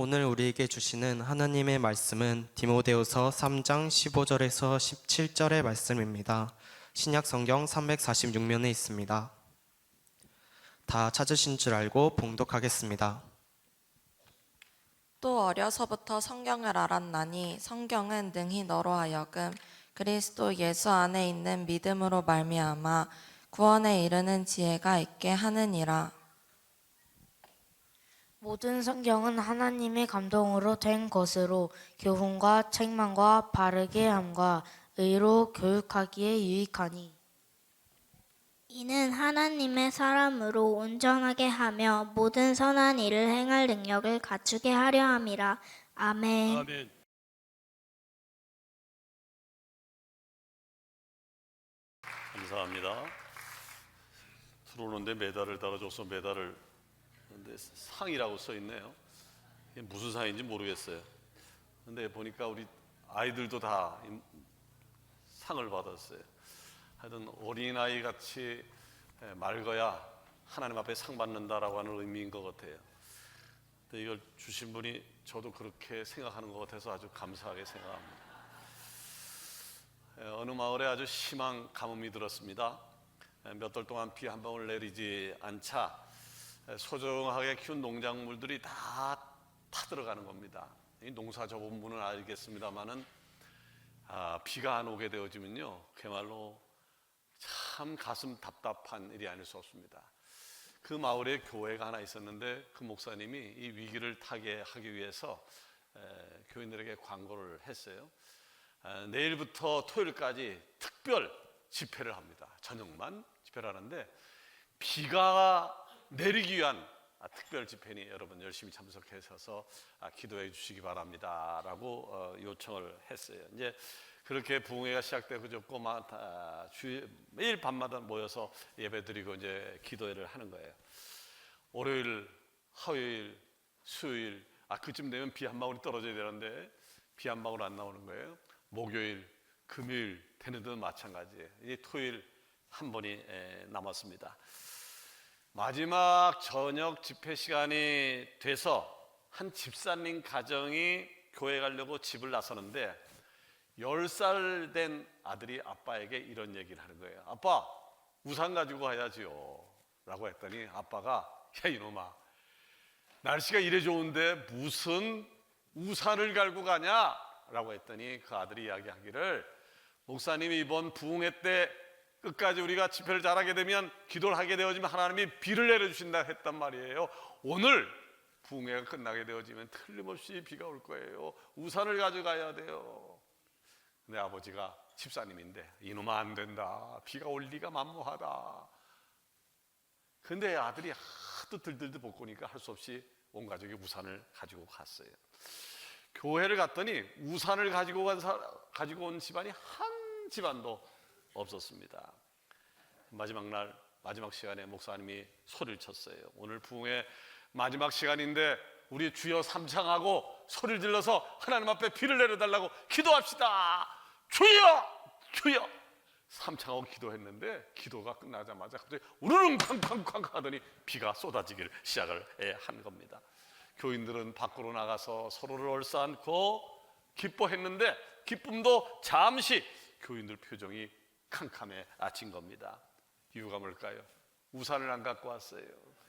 오늘 우리에게 주시는 하나님의 말씀은 디모데후서 3장 15절에서 17절의 말씀입니다. 신약 성경 346면에 있습니다. 다 찾으신 줄 알고 봉독하겠습니다. 또 어려서부터 성경을 알았나니 성경은 능히 너로 하여금 그리스도 예수 안에 있는 믿음으로 말미암아 구원에 이르는 지혜가 있게 하느니라. 모든 성경은 하나님의 감동으로 된 것으로 교훈과 책망과 바르게 함과 의로 교육하기에 유익하니 이는 하나님의 사람으로 온전하게 하며 모든 선한 일을 행할 능력을 갖추게 하려 함이라. 아멘. 아멘. 감사합니다. 들어오는데 메달을 달아줘서 메달을 근데 상이라고 써 있네요. 이게 무슨 상인지 모르겠어요. 근데 보니까 우리 아이들도 다 상을 받았어요. 하여튼 어린아이 같이 맑아야 하나님 앞에 상 받는다라고 하는 의미인 것 같아요. 근데 이걸 주신 분이 저도 그렇게 생각하는 것 같아서 아주 감사하게 생각합니다. 어느 마을에 아주 심한 가뭄이 들었습니다. 몇 달 동안 비 한 방울 내리지 않자 소중하게 키운 농작물들이 다 타들어가는 겁니다. 이 농사 접은 분은 알겠습니다만은 비가 안 오게 되어지면요 그야말로 참 가슴 답답한 일이 아닐 수 없습니다. 그 마을에 교회가 하나 있었는데 그 목사님이 이 위기를 타게 하기 위해서 교인들에게 광고를 했어요. 내일부터 토요일까지 특별 집회를 합니다. 저녁만 집회를 하는데 비가 내리기 위한 특별 집회니 여러분 열심히 참석하셔서 기도해 주시기 바랍니다 라고 요청을 했어요. 이제 그렇게 부흥회가 시작되고 졌고 매일 밤마다 모여서 예배 드리고 이제 기도회를 하는 거예요. 월요일, 화요일, 수요일 그쯤 되면 비 한 방울이 떨어져야 되는데 비 한 방울 안 나오는 거예요. 목요일, 금요일 되는 데도 마찬가지예요. 이제 토요일 한 번이 남았습니다. 마지막 저녁 집회 시간이 돼서 한 집사님 가정이 교회 가려고 집을 나서는데 10살 된 아들이 아빠에게 이런 얘기를 하는 거예요. 아빠, 우산 가지고 가야지요 라고 했더니 아빠가 야 이놈아, 날씨가 이래 좋은데 무슨 우산을 갈고 가냐 라고 했더니 그 아들이 이야기하기를 목사님이 이번 부흥회 때 끝까지 우리가 집회를 잘하게 되면 기도를 하게 되어지면 하나님이 비를 내려주신다 했단 말이에요. 오늘 부흥회가 끝나게 되어지면 틀림없이 비가 올 거예요. 우산을 가져가야 돼요. 근데 아버지가 집사님인데 이놈아 안 된다. 비가 올 리가 만무하다. 근데 아들이 하도 들들들 볶으니까 할 수 없이 온 가족이 우산을 가지고 갔어요. 교회를 갔더니 우산을 가지고 온 집안이 한 집안도 없었습니다. 마지막 날 마지막 시간에 목사님이 소리를 쳤어요. 오늘 부흥회 마지막 시간인데 우리 주여 삼창하고 소리를 질러서 하나님 앞에 비를 내려달라고 기도합시다. 주여 주여 삼창하고 기도했는데 기도가 끝나자마자 갑자기 우르릉 쾅쾅쾅 하더니 비가 쏟아지기를 시작을 한 겁니다. 교인들은 밖으로 나가서 서로를 얼싸안고 기뻐했는데 기쁨도 잠시 교인들 표정이 캄캄해진 겁니다. 이유가 뭘까요? 우산을 안 갖고 왔어요.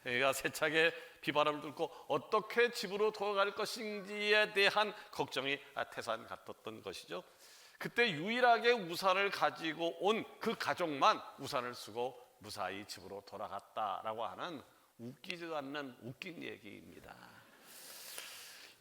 해가 세차게 비바람을 뚫고 어떻게 집으로 돌아갈 것인지에 대한 걱정이 태산 같았던 것이죠. 그때 유일하게 우산을 가지고 온 그 가족만 우산을 쓰고 무사히 집으로 돌아갔다라고 하는 웃기지도 않는 웃긴 얘기입니다.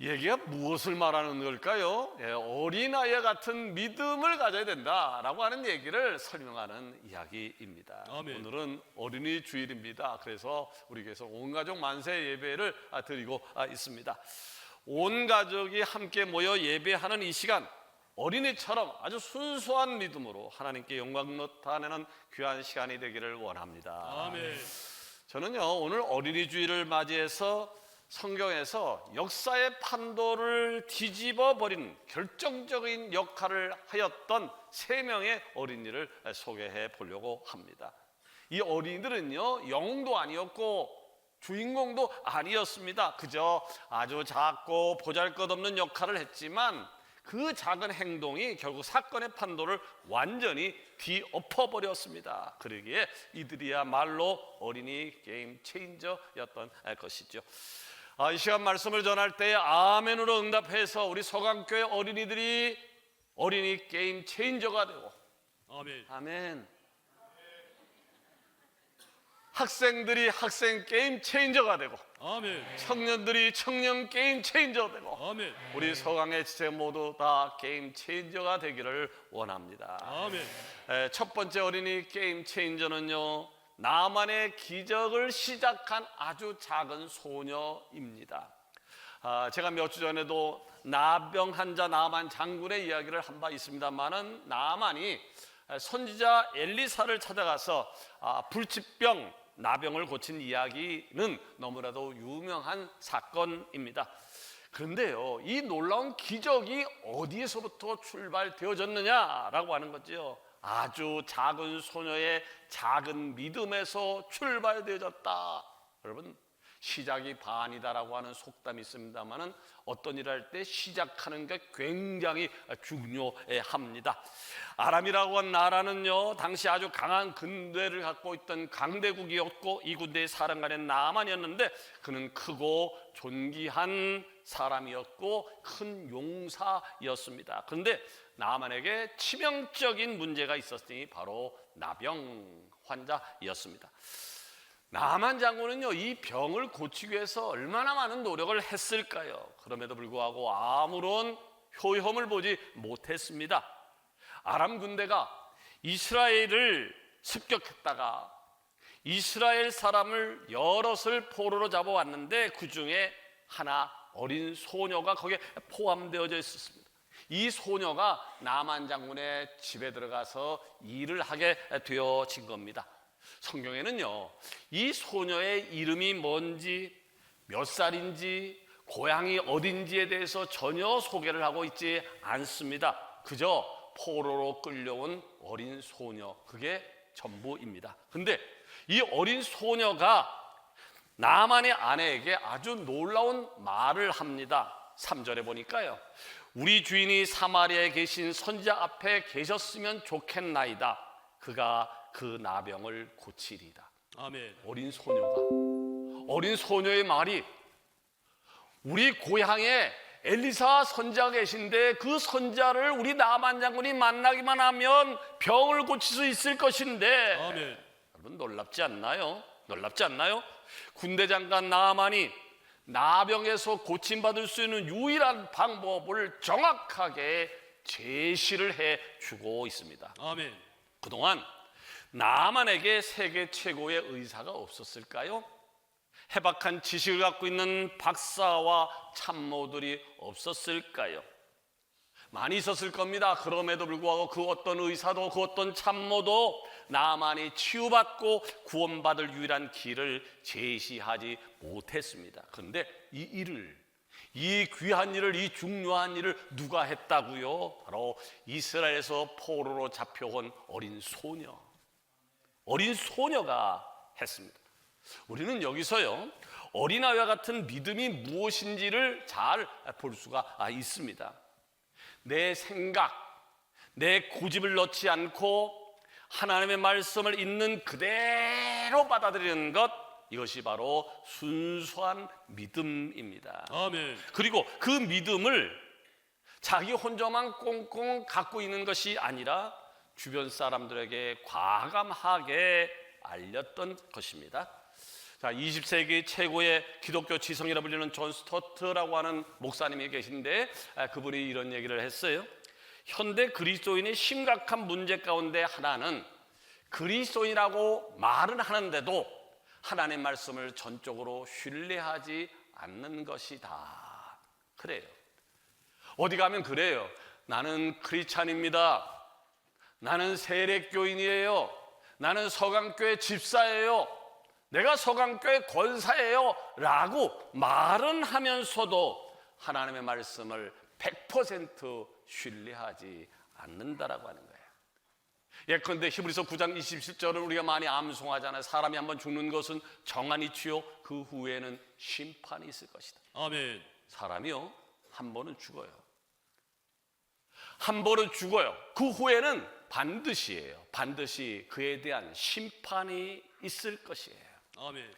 얘기가 무엇을 말하는 걸까요? 어린아이 같은 믿음을 가져야 된다라고 하는 얘기를 설명하는 이야기입니다. 아멘. 오늘은 어린이 주일입니다. 그래서 우리 교회에서 온 가족 만세 예배를 드리고 있습니다. 온 가족이 함께 모여 예배하는 이 시간, 어린이처럼 아주 순수한 믿음으로 하나님께 영광 나타내는 귀한 시간이 되기를 원합니다. 아멘. 저는요 오늘 어린이 주일을 맞이해서 성경에서 역사의 판도를 뒤집어 버린 결정적인 역할을 하였던 3명의 어린이를 소개해 보려고 합니다. 이 어린이들은요 영웅도 아니었고 주인공도 아니었습니다. 그저 아주 작고 보잘것없는 역할을 했지만 그 작은 행동이 결국 사건의 판도를 완전히 뒤엎어버렸습니다. 그러기에 이들이야말로 어린이 게임 체인저였던 것이죠. 이 시간 말씀을 전할 때 아멘으로 응답해서 우리 서강교회 어린이들이 어린이 게임 체인저가 되고, 아멘. 아멘. 학생들이 학생 게임 체인저가 되고, 아멘. 청년들이 청년 게임 체인저가 되고, 아멘. 우리 서강의 지체 모두 다 게임 체인저가 되기를 원합니다. 아멘. 첫 번째 어린이 게임 체인저는요, 나만의 기적을 시작한 아주 작은 소녀입니다. 제가 몇 주 전에도 나병 환자 나만 장군의 이야기를 한 바 있습니다만은, 나만이 선지자 엘리사를 찾아가서 불치병 나병을 고친 이야기는 너무나도 유명한 사건입니다. 그런데요, 이 놀라운 기적이 어디에서부터 출발되어졌느냐라고 하는 거죠. 아주 작은 소녀의 작은 믿음에서 출발되어졌다. 여러분, 시작이 반이다라고 하는 속담이 있습니다만은, 어떤 일을 할 때 시작하는 게 굉장히 중요합니다. 아람이라고 한 나라는요, 당시 아주 강한 군대를 갖고 있던 강대국이었고, 이 군대의 사령관은 나만이었는데, 그는 크고 존귀한 사람이었고 큰 용사였습니다. 그런데 나만에게 치명적인 문제가 있었으니 바로 나병 환자였습니다. 나만 장군은요, 이 병을 고치기 위해서 얼마나 많은 노력을 했을까요? 그럼에도 불구하고 아무런 효험을 보지 못했습니다. 아람 군대가 이스라엘을 습격했다가 이스라엘 사람을 여럿을 포로로 잡아왔는데, 그 중에 하나 어린 소녀가 거기에 포함되어져 있었습니다. 이 소녀가 나만 장군의 집에 들어가서 일을 하게 되어진 겁니다. 성경에는요, 이 소녀의 이름이 뭔지, 몇 살인지, 고향이 어딘지에 대해서 전혀 소개를 하고 있지 않습니다. 그저 포로로 끌려온 어린 소녀, 그게 전부입니다. 근데 이 어린 소녀가 나만의 아내에게 아주 놀라운 말을 합니다. 3절에 보니까요, 우리 주인이 사마리아에 계신 선지자 앞에 계셨으면 좋겠나이다. 그가 그 나병을 고치리이다. 아멘. 어린 소녀의 말이, 우리 고향에 엘리사 선지자가 계신데 그 선지자를 우리 나만 장군이 만나기만 하면 병을 고칠 수 있을 것인데, 아멘. 여러분 놀랍지 않나요? 놀랍지 않나요? 군대 장관 나만이 나병에서 고침받을 수 있는 유일한 방법을 정확하게 제시를 해 주고 있습니다. 아멘. 그동안 나만에게 세계 최고의 의사가 없었을까요? 해박한 지식을 갖고 있는 박사와 참모들이 없었을까요? 많이 있었을 겁니다. 그럼에도 불구하고 그 어떤 의사도 그 어떤 참모도 나만이 치유받고 구원받을 유일한 길을 제시하지 못했습니다. 그런데 이 귀한 일을, 이 중요한 일을 누가 했다고요? 바로 이스라엘에서 포로로 잡혀온 어린 소녀가 했습니다. 우리는 여기서요, 어린아이와 같은 믿음이 무엇인지를 잘 볼 수가 있습니다. 내 생각, 내 고집을 넣지 않고 하나님의 말씀을 있는 그대로 받아들이는 것, 이것이 바로 순수한 믿음입니다. 아멘. 그리고 그 믿음을 자기 혼자만 꽁꽁 갖고 있는 것이 아니라 주변 사람들에게 과감하게 알렸던 것입니다. 자, 20세기 최고의 기독교 지성이라 불리는 존 스토트라고 하는 목사님이 계신데, 그분이 이런 얘기를 했어요. 현대 그리스도인의 심각한 문제 가운데 하나는 그리스도인이라고 말은 하는데도 하나님의 말씀을 전적으로 신뢰하지 않는 것이다. 그래요. 어디 가면 그래요. 나는 크리스찬입니다. 나는 세례교인이에요. 나는 서강교회 집사예요. 내가 서강교회 권사예요. 라고 말은 하면서도 하나님의 말씀을 100% 신뢰하지 않는다라고 하는 거예요. 예컨대 히브리서 9장 27절을 우리가 많이 암송하잖아요. 사람이 한번 죽는 것은 정한 이치요 그 후에는 심판이 있을 것이다. 아멘. 사람이요 한 번은 죽어요. 한 번은 죽어요. 그 후에는 반드시예요. 반드시 그에 대한 심판이 있을 것이에요. 아멘.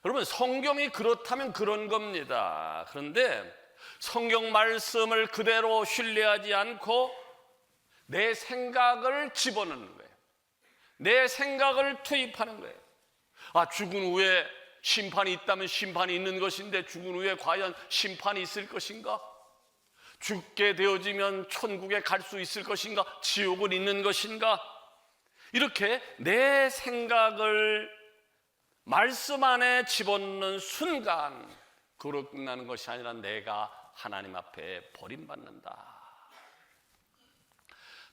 여러분, 성경이 그렇다면 그런 겁니다. 그런데 성경 말씀을 그대로 신뢰하지 않고 내 생각을 집어넣는 거예요. 내 생각을 투입하는 거예요. 아, 죽은 후에 심판이 있다면 심판이 있는 것인데 죽은 후에 과연 심판이 있을 것인가? 죽게 되어지면 천국에 갈 수 있을 것인가? 지옥은 있는 것인가? 이렇게 내 생각을 말씀 안에 집어넣는 순간 그로 끝나는 것이 아니라 내가 하나님 앞에 버림받는다.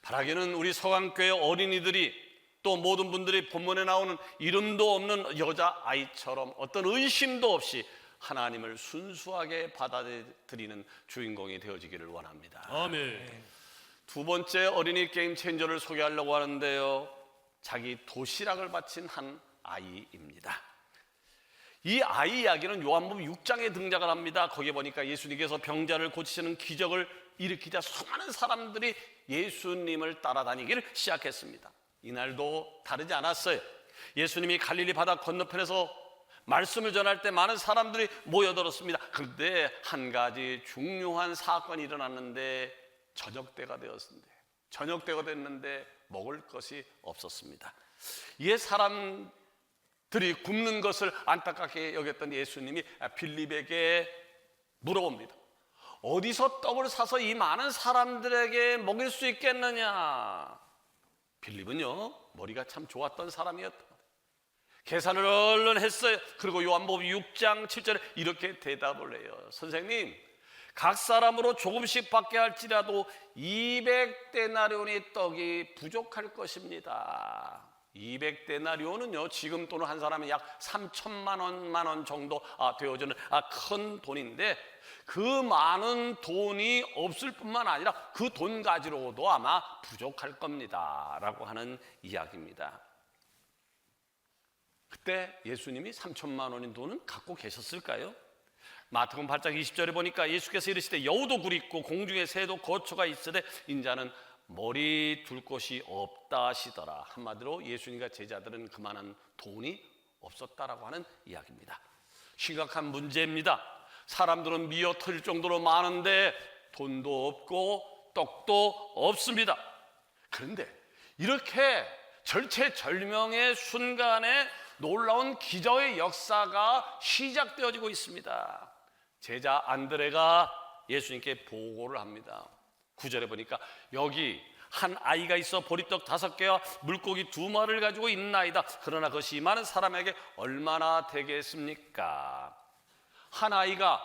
바라기는 우리 서강교회 어린이들이 또 모든 분들이 본문에 나오는 이름도 없는 여자아이처럼 어떤 의심도 없이 하나님을 순수하게 받아들이는 주인공이 되어지기를 원합니다. 아멘. 두 번째 어린이 게임 체인저를 소개하려고 하는데요, 자기 도시락을 바친 한 아이입니다. 이 아이 이야기는 요한복음 6장에 등장을 합니다. 거기에 보니까 예수님께서 병자를 고치시는 기적을 일으키자 수많은 사람들이 예수님을 따라다니기를 시작했습니다. 이날도 다르지 않았어요. 예수님이 갈릴리 바다 건너편에서 말씀을 전할 때 많은 사람들이 모여들었습니다. 그런데 한 가지 중요한 사건이 일어났는데 저녁 때가 됐는데 먹을 것이 없었습니다. 이에 사람들이 굶는 것을 안타깝게 여겼던 예수님이 빌립에게 물어봅니다. 어디서 떡을 사서 이 많은 사람들에게 먹일 수 있겠느냐? 빌립은요, 머리가 참 좋았던 사람이었던 거예요. 계산을 얼른 했어요. 그리고 요한복음 6장 7절에 이렇게 대답을 해요. 선생님, 각 사람으로 조금씩 받게 할지라도 200데나리온의 떡이 부족할 것입니다. 200데나리온은요, 지금 돈은 한 사람이 약 3천만 원 정도 되어지는 큰 돈인데, 그 많은 돈이 없을 뿐만 아니라 그 돈 가지고도 아마 부족할 겁니다 라고 하는 이야기입니다. 그때 예수님이 3천만 원인 돈은 갖고 계셨을까요? 마태복음 8장 20절에 보니까 예수께서 이르시되 여우도 굴 있고 공중에 새도 거처가 있으되 인자는 머리 둘 곳이 없다 하시더라. 한마디로 예수님과 제자들은 그만한 돈이 없었다라고 하는 이야기입니다. 심각한 문제입니다. 사람들은 미어 터질 정도로 많은데 돈도 없고 떡도 없습니다. 그런데 이렇게 절체절명의 순간에 놀라운 기적의 역사가 시작되어지고 있습니다. 제자 안드레가 예수님께 보고를 합니다. 9절에 보니까 여기 한 아이가 있어 보리떡 5개와 물고기 2마리를 가지고 있나이다. 그러나 그것이 이 많은 사람에게 얼마나 되겠습니까? 한 아이가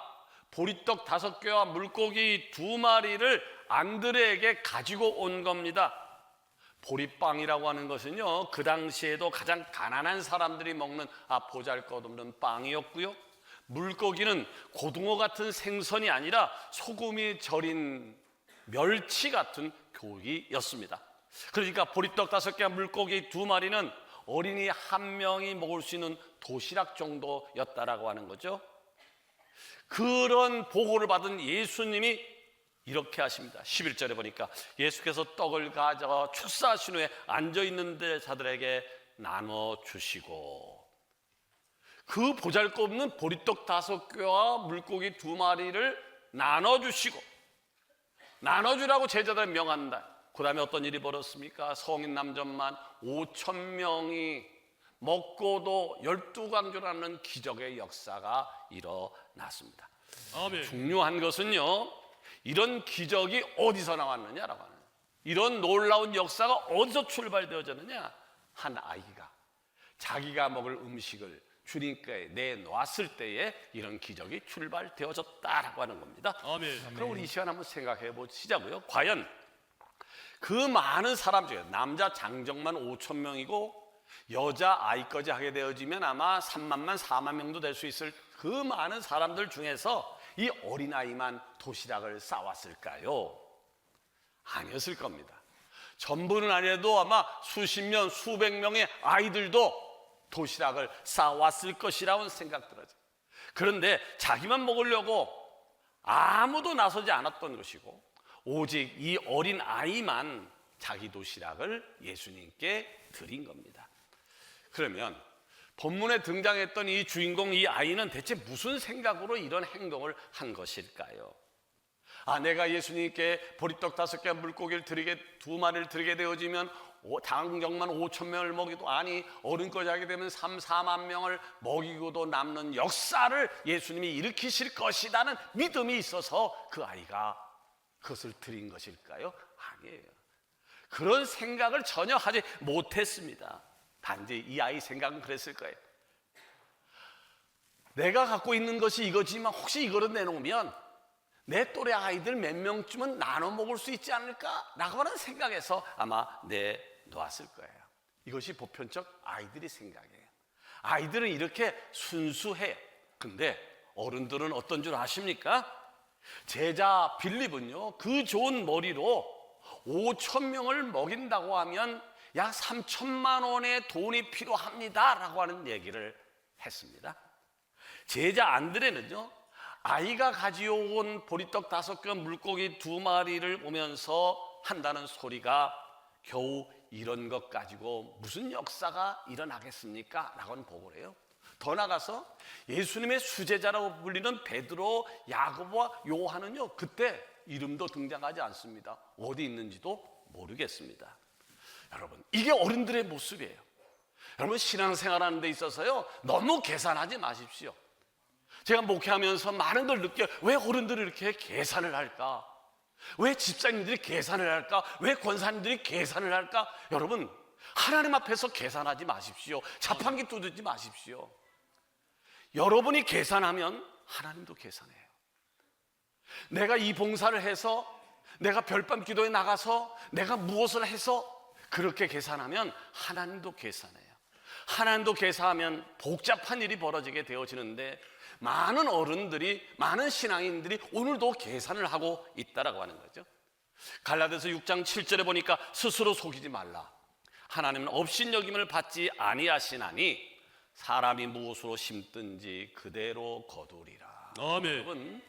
보리떡 5개와 물고기 2마리를 안드레에게 가지고 온 겁니다. 보리빵이라고 하는 것은요, 그 당시에도 가장 가난한 사람들이 먹는 보잘것없는 빵이었고요, 물고기는 고등어 같은 생선이 아니라 소금이 절인 멸치 같은 고기였습니다. 그러니까 보리떡 5개와 물고기 2마리는 어린이 한 명이 먹을 수 있는 도시락 정도였다라고 하는 거죠. 그런 보고를 받은 예수님이 이렇게 하십니다. 11절에 보니까 예수께서 떡을 가져가 축사하신 후에 앉아있는 자들에게 나눠주시고, 그 보잘것없는 보리떡 5개와 물고기 2마리를 나눠주시고, 나눠주라고 제자들 명한다. 그 다음에 어떤 일이 벌었습니까? 성인 남전만 5,000명이 먹고도 12강조라는 기적의 역사가 일어났습니다. 아멘. 중요한 것은요, 이런 기적이 어디서 나왔느냐라고 하는, 이런 놀라운 역사가 어디서 출발되어졌느냐? 한 아이가 자기가 먹을 음식을 주님께 내놓았을 때에 이런 기적이 출발되어졌다라고 하는 겁니다. 아멘. 그럼 우리 이 시간 한번 생각해 보시자고요. 과연 그 많은 사람 중에 남자 장정만 5,000명이고 여자 아이까지 하게 되어지면 아마 3만만 4만 명도 될 수 있을 그 많은 사람들 중에서 이 어린아이만 도시락을 싸왔을까요? 아니었을 겁니다. 전부는 아니라도 아마 수십 명, 수백 명의 아이들도 도시락을 싸왔을 것이라는 생각 들어요. 그런데 자기만 먹으려고 아무도 나서지 않았던 것이고 오직 이 어린 아이만 자기 도시락을 예수님께 드린 겁니다. 그러면 본문에 등장했던 이 주인공 이 아이는 대체 무슨 생각으로 이런 행동을 한 것일까요? 내가 예수님께 보리떡 5개 물고기를 드리게 2마리를 드리게 되어지면 당경만 5천 명을 먹이도 아니 어른까지 하게 되면 3, 4만 명을 먹이고도 남는 역사를 예수님이 일으키실 것이라는 믿음이 있어서 그 아이가 그것을 드린 것일까요? 아니에요. 그런 생각을 전혀 하지 못했습니다. 단지 이 아이 생각은 그랬을 거예요. 내가 갖고 있는 것이 이거지만 혹시 이거를 내놓으면 내 또래 아이들 몇 명쯤은 나눠 먹을 수 있지 않을까라고 하는 생각에서 아마 내놓았을 거예요. 이것이 보편적 아이들의 생각이에요. 아이들은 이렇게 순수해요. 근데 어른들은 어떤 줄 아십니까? 제자 빌립은요, 그 좋은 머리로 5천 명을 먹인다고 하면 약 3천만 원의 돈이 필요합니다라고 하는 얘기를 했습니다. 제자 안드레는요, 아이가 가져온 보리떡 5개 물고기 2마리를 오면서 한다는 소리가 겨우 이런 것 가지고 무슨 역사가 일어나겠습니까? 라고는 보고를 해요. 더 나가서 예수님의 수제자라고 불리는 베드로, 야고보와 요한은요, 그때 이름도 등장하지 않습니다. 어디 있는지도 모르겠습니다. 여러분, 이게 어른들의 모습이에요. 여러분, 신앙생활하는 데 있어서요, 너무 계산하지 마십시오. 제가 목회하면서 많은 걸 느껴요. 왜 어른들이 이렇게 계산을 할까? 왜 집사님들이 계산을 할까? 왜 권사님들이 계산을 할까? 여러분, 하나님 앞에서 계산하지 마십시오. 자판기 두드지 마십시오. 여러분이 계산하면 하나님도 계산해요. 내가 이 봉사를 해서, 내가 별밤 기도에 나가서, 내가 무엇을 해서 그렇게 계산하면 하나님도 계산해요. 하나님도 계산하면 복잡한 일이 벌어지게 되어지는데 많은 어른들이, 많은 신앙인들이 오늘도 계산을 하고 있다라고 하는 거죠. 갈라디아서 6장 7절에 보니까 스스로 속이지 말라. 하나님은 업신여김을 받지 아니하시나니 사람이 무엇으로 심든지 그대로 거두리라. 아멘. 여러분,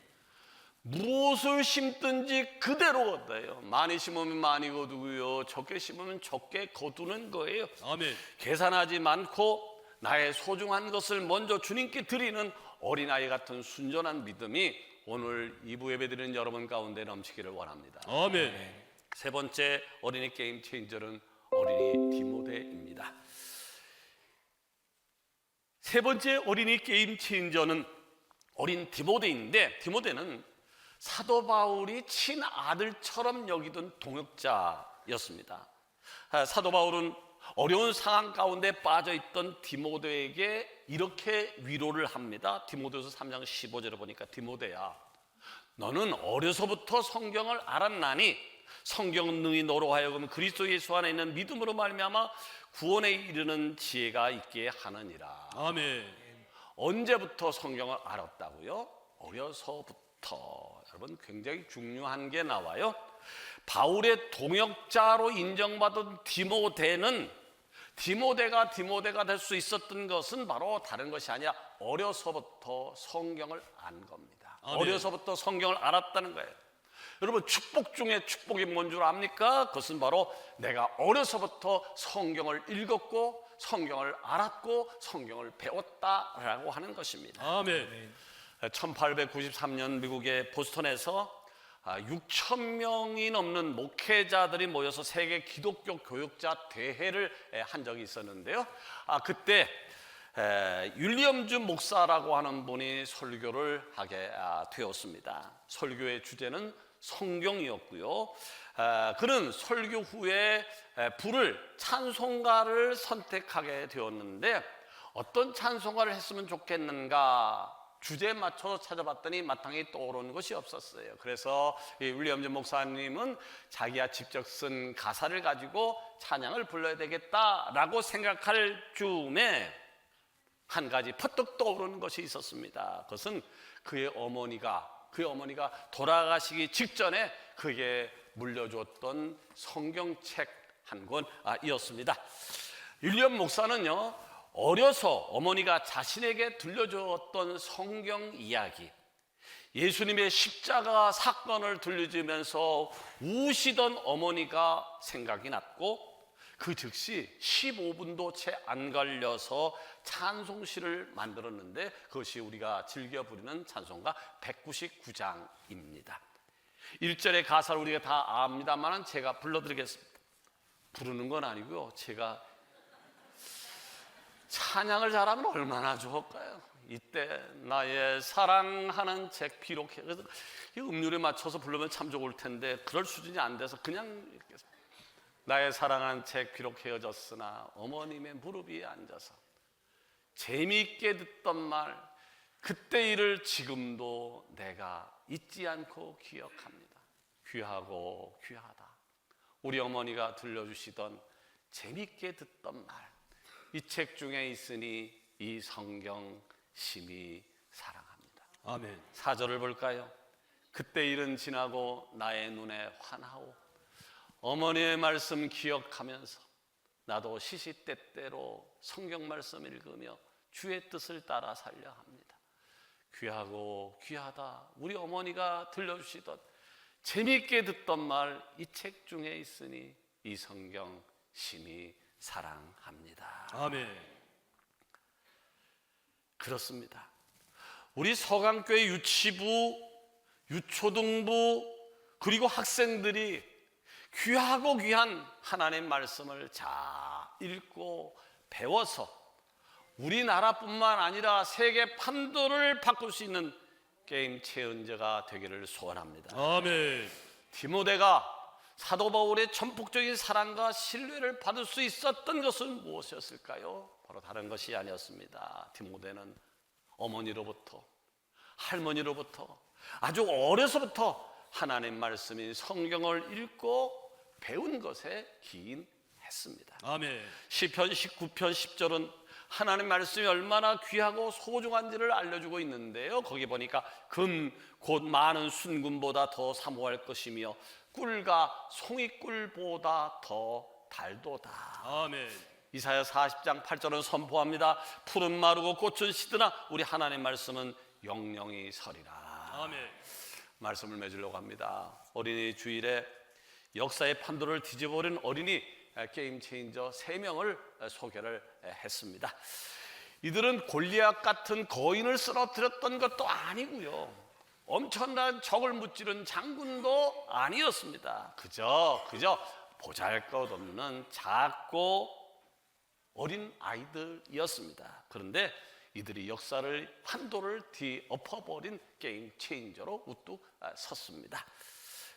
무엇을 심든지 그대로 거둬요. 많이 심으면 많이 거두고요, 적게 심으면 적게 거두는 거예요. 아멘. 계산하지 않고 나의 소중한 것을 먼저 주님께 드리는 어린아이 같은 순전한 믿음이 오늘 2부 예배드리는 여러분 가운데 넘치기를 원합니다. 아멘. 세 번째 어린이 게임 체인저는 어린이 디모데입니다. 세 번째 어린이 게임 체인저는 어린 디모데인데, 디모데는 사도 바울이 친아들처럼 여기던 동역자였습니다. 사도 바울은 어려운 상황 가운데 빠져있던 디모데에게 이렇게 위로를 합니다. 디모데후서 3장 15절에 보니까 디모데야, 너는 어려서부터 성경을 알았나니 성경은 능히 너로 하여금 그리스도 예수 안에 있는 믿음으로 말미암아 구원에 이르는 지혜가 있게 하느니라. 아멘. 언제부터 성경을 알았다고요? 어려서부터. 여러분, 굉장히 중요한 게 나와요. 바울의 동역자로 인정받은 디모데가 될 수 있었던 것은 바로 다른 것이 아니라 어려서부터 성경을 안 겁니다. 아멘. 어려서부터 성경을 알았다는 거예요. 여러분, 축복 중에 축복이 뭔 줄 압니까? 그것은 바로 내가 어려서부터 성경을 읽었고 성경을 알았고 성경을 배웠다라고 하는 것입니다. 아멘. 1893년 미국의 보스턴에서 6천 명이 넘는 목회자들이 모여서 세계 기독교 교육자 대회를 한 적이 있었는데요. 그때 윌리엄즈 목사라고 하는 분이 설교를 하게 되었습니다. 설교의 주제는 성경이었고요. 그는 설교 후에 부를 찬송가를 선택하게 되었는데 어떤 찬송가를 했으면 좋겠는가 주제에 맞춰서 찾아봤더니 마땅히 떠오르는 것이 없었어요. 그래서 이 윌리엄즈 목사님은 자기가 직접 쓴 가사를 가지고 찬양을 불러야 되겠다라고 생각할 즈음에 한 가지 퍼뜩 떠오르는 것이 있었습니다. 그것은 그의 어머니가 돌아가시기 직전에 그에게 물려줬던 성경책 한 권이었습니다. 윌리엄 목사는요, 어려서 어머니가 자신에게 들려주었던 성경 이야기, 예수님의 십자가 사건을 들려주면서 우시던 어머니가 생각이 났고, 그 즉시 15분도 채 안 걸려서 찬송시를 만들었는데, 그것이 우리가 즐겨 부르는 찬송가 199장입니다. 1절의 가사를 우리가 다 압니다만 제가 불러드리겠습니다. 부르는 건 아니고요, 제가 찬양을 잘하면 얼마나 좋을까요? 이때 나의 사랑하는 책 비록 그래서 이 음률에 맞춰서 부르면 참 좋을 텐데 그럴 수준이 안 돼서 그냥 이렇게 나의 사랑하는 책 비록 헤어졌으나 어머님의 무릎 위에 앉아서 재미있게 듣던 말 그때 일을 지금도 내가 잊지 않고 기억합니다. 귀하고 귀하다. 우리 어머니가 들려주시던 재미있게 듣던 말, 이 책 중에 있으니 이 성경 심히 사랑합니다. 아멘. 4절을 볼까요? 그때 일은 지나고 나의 눈에 환하오. 어머니의 말씀 기억하면서 나도 시시때때로 성경 말씀 읽으며 주의 뜻을 따라 살려 합니다. 귀하고 귀하다. 우리 어머니가 들려주시던 재미있게 듣던 말, 이 책 중에 있으니 이 성경 심히 사랑합니다. 아멘. 그렇습니다. 우리 서강교회 유치부, 유초등부 그리고 학생들이 귀하고 귀한 하나님 말씀을 잘 읽고 배워서 우리나라뿐만 아니라 세계 판도를 바꿀 수 있는 게임 체인저가 되기를 소원합니다. 아멘. 디모데가 사도 바울의 전폭적인 사랑과 신뢰를 받을 수 있었던 것은 무엇이었을까요? 바로 다른 것이 아니었습니다. 디모데는 어머니로부터, 할머니로부터 아주 어려서부터 하나님 말씀인 성경을 읽고 배운 것에 기인했습니다. 아멘. 시편 19편 10절은 하나님 말씀이 얼마나 귀하고 소중한지를 알려주고 있는데요, 거기 보니까 금 곧 많은 순금보다 더 사모할 것이며 꿀과 송이꿀보다 더 달도다. 아멘. 이사야 40장 8절은 선포합니다. 푸른 마르고 꽃은 시드나 우리 하나님 말씀은 영영이 서리라. 아멘. 말씀을 맺으려고 합니다. 어린이 주일에 역사의 판도를 뒤집어버린 어린이 게임 체인저 3명을 소개를 했습니다. 이들은 골리앗 같은 거인을 쓰러뜨렸던 것도 아니고요, 엄청난 적을 무찌른 장군도 아니었습니다. 그저 보잘것없는 작고 어린 아이들이었습니다. 그런데 이들이 역사를 판도를 뒤엎어버린 게임 체인저로 우뚝 섰습니다.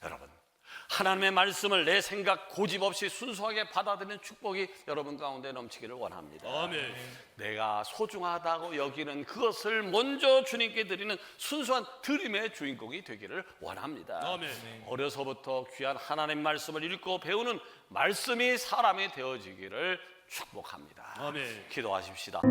여러분, 하나님의 말씀을 내 생각 고집 없이 순수하게 받아들이는 축복이 여러분 가운데 넘치기를 원합니다. 아멘. 내가 소중하다고 여기는 그것을 먼저 주님께 드리는 순수한 드림의 주인공이 되기를 원합니다. 아멘. 어려서부터 귀한 하나님 말씀을 읽고 배우는 말씀이 사람이 되어지기를 축복합니다. 아멘. 기도하십시다.